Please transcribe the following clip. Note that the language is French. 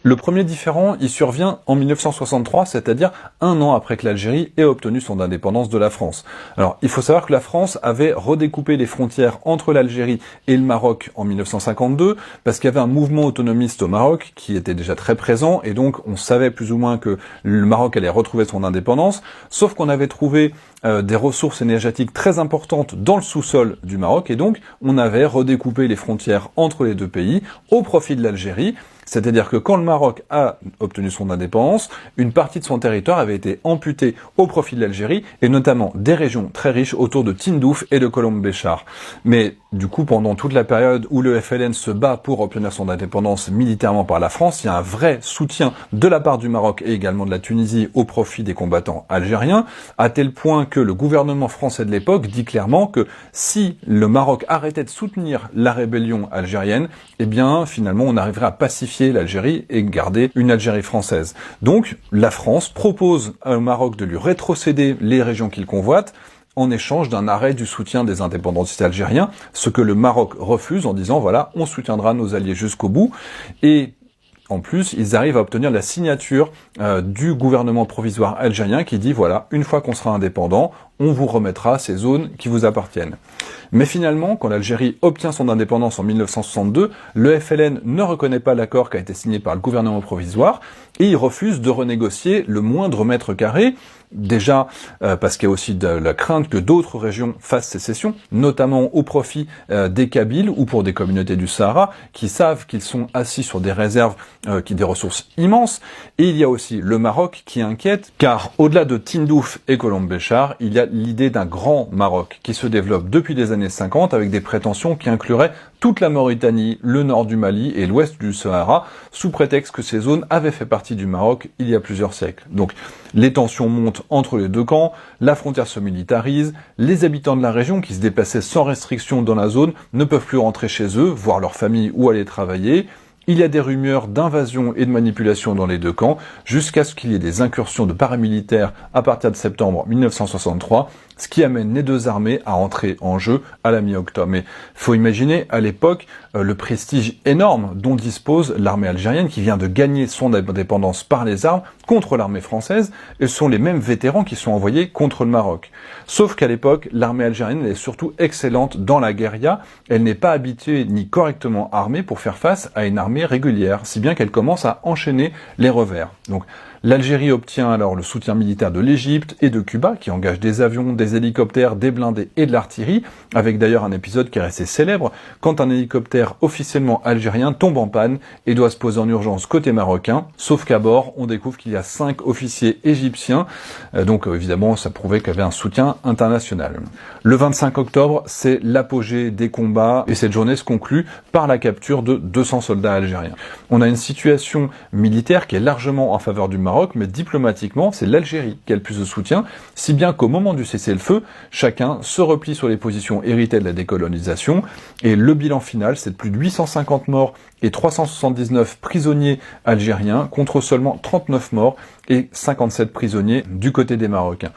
Le premier différend, il survient en 1963, c'est-à-dire un an après que l'Algérie ait obtenu son indépendance de la France. Alors, il faut savoir que la France avait redécoupé les frontières entre l'Algérie et le Maroc en 1952, parce qu'il y avait un mouvement autonomiste au Maroc qui était déjà très présent, et donc on savait plus ou moins que le Maroc allait retrouver son indépendance, sauf qu'on avait trouvé des ressources énergétiques très importantes dans le sous-sol du Maroc, et donc on avait redécoupé les frontières entre les deux pays au profit de l'Algérie. C'est-à-dire que quand le Maroc a obtenu son indépendance, une partie de son territoire avait été amputée au profit de l'Algérie, et notamment des régions très riches autour de Tindouf et de Kolombe-Béchar. Mais du coup, pendant toute la période où le FLN se bat pour obtenir son indépendance militairement par la France, il y a un vrai soutien de la part du Maroc et également de la Tunisie au profit des combattants algériens, à tel point que le gouvernement français de l'époque dit clairement que si le Maroc arrêtait de soutenir la rébellion algérienne, eh bien, finalement, on arriverait à pacifier l'Algérie et garder une Algérie française. Donc, la France propose au Maroc de lui rétrocéder les régions qu'il convoite, en échange d'un arrêt du soutien des indépendantistes algériens, ce que le Maroc refuse en disant, voilà, on soutiendra nos alliés jusqu'au bout, et en plus, ils arrivent à obtenir la signature du gouvernement provisoire algérien qui dit, voilà, une fois qu'on sera indépendant, on vous remettra ces zones qui vous appartiennent. Mais finalement, quand l'Algérie obtient son indépendance en 1962, le FLN ne reconnaît pas l'accord qui a été signé par le gouvernement provisoire et il refuse de renégocier le moindre mètre carré, déjà parce qu'il y a aussi de la crainte que d'autres régions fassent sécession, notamment au profit des Kabyles ou pour des communautés du Sahara qui savent qu'ils sont assis sur des réserves des ressources immenses. Et il y a aussi le Maroc qui inquiète, car au-delà de Tindouf et Kolombe-Béchar, il y a l'idée d'un grand Maroc qui se développe depuis les années 50 avec des prétentions qui incluraient toute la Mauritanie, le nord du Mali et l'ouest du Sahara, sous prétexte que ces zones avaient fait partie du Maroc il y a plusieurs siècles. Donc les tensions montent entre les deux camps, la frontière se militarise, les habitants de la région qui se déplaçaient sans restriction dans la zone ne peuvent plus rentrer chez eux, voir leur famille ou aller travailler. Il y a des rumeurs d'invasion et de manipulation dans les deux camps, jusqu'à ce qu'il y ait des incursions de paramilitaires à partir de septembre 1963, ce qui amène les deux armées à entrer en jeu à la mi-octobre. Mais faut imaginer, à l'époque, le prestige énorme dont dispose l'armée algérienne qui vient de gagner son indépendance par les armes contre l'armée française, et ce sont les mêmes vétérans qui sont envoyés contre le Maroc. Sauf qu'à l'époque, l'armée algérienne est surtout excellente dans la guérilla, elle n'est pas habituée ni correctement armée pour faire face à une armée régulière, si bien qu'elle commence à enchaîner les revers. Donc, l'Algérie obtient alors le soutien militaire de l'Égypte et de Cuba, qui engagent des avions, des hélicoptères, des blindés et de l'artillerie, avec d'ailleurs un épisode qui est resté célèbre, quand un hélicoptère officiellement algérien tombe en panne et doit se poser en urgence côté marocain, sauf qu'à bord, on découvre qu'il y a 5 officiers égyptiens, donc évidemment, ça prouvait qu'il y avait un soutien international. Le 25 octobre, c'est l'apogée des combats, et cette journée se conclut par la capture de 200 soldats algériens. On a une situation militaire qui est largement en faveur du Maroc, mais diplomatiquement, c'est l'Algérie qui a le plus de soutien, si bien qu'au moment du cessez-le-feu, chacun se replie sur les positions héritées de la décolonisation, et le bilan final, c'est de plus de 850 morts et 379 prisonniers algériens, contre seulement 39 morts et 57 prisonniers du côté des Marocains.